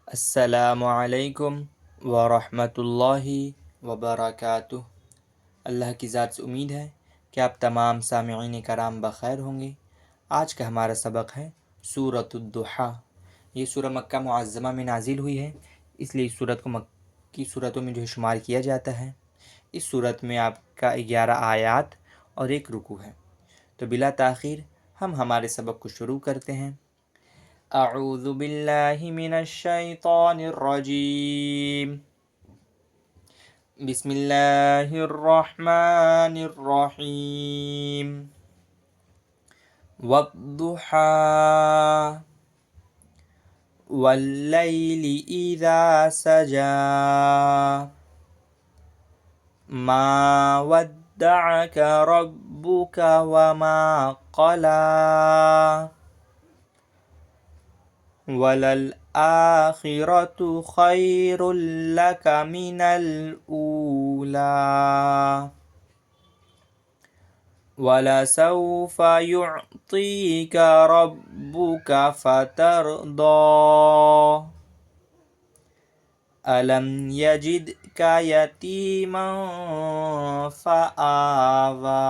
अस्सलामु अलैकुम वरहमतुल्लाहि वबरकातुह। अल्लाह की ज़ात से उम्मीद है कि आप तमाम सामिईन कराम बख़ैर होंगे। आज का हमारा सबक है सूरतुद्दुहा। ये सूरह मक्का मुअज़्ज़मा में नाजिल हुई है, इसलिए इस सूरत को मक्की सूरतों में शुमार किया जाता है। इस सूरत में आपका 11 आयात और 1 रुकू है। तो बिला ताख़ीर हम हमारे सबक को शुरू करते हैं। अऊज़ु बिल्लाहि मिनश शैतानिर रजीम। बिस्मिल्लाहिर रहमानिर रहीम। वद्दुहा वल्लैलि इज़ा सजा मा वद्दअक रब्बुक वमा क़ला वलल आखिरतु खैरुल लक मिनल ऊला वलसौफ युअतीक रब्बुक फतरदा अलम यजिदक यतीमन फआवा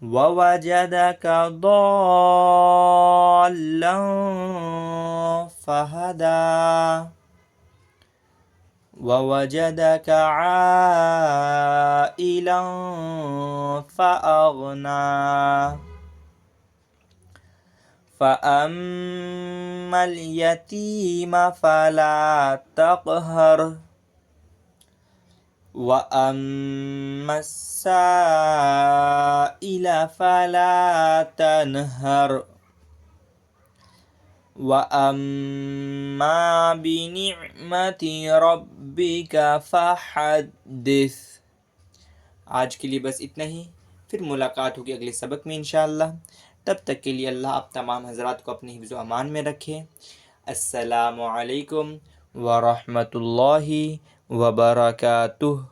ववजदक ضالًا फहदा ववजदक आइलन फअगना फअम्मल यतीम फला तक़हर वअम्मस साइल फला तनहर वअम्मा बिनिअमति रब्बिक फहद्दिस। आज के लिए बस इतना ही, फिर मुलाकात होगी अगले सबक में इंशाअल्लाह। तब तक के लिए अल्लाह आप तमाम हज़रात को अपने हिफ्ज़ व अमान में रखे। अस्सलामु अलैकुम व रहमतुल्लाहि व बरकातुह।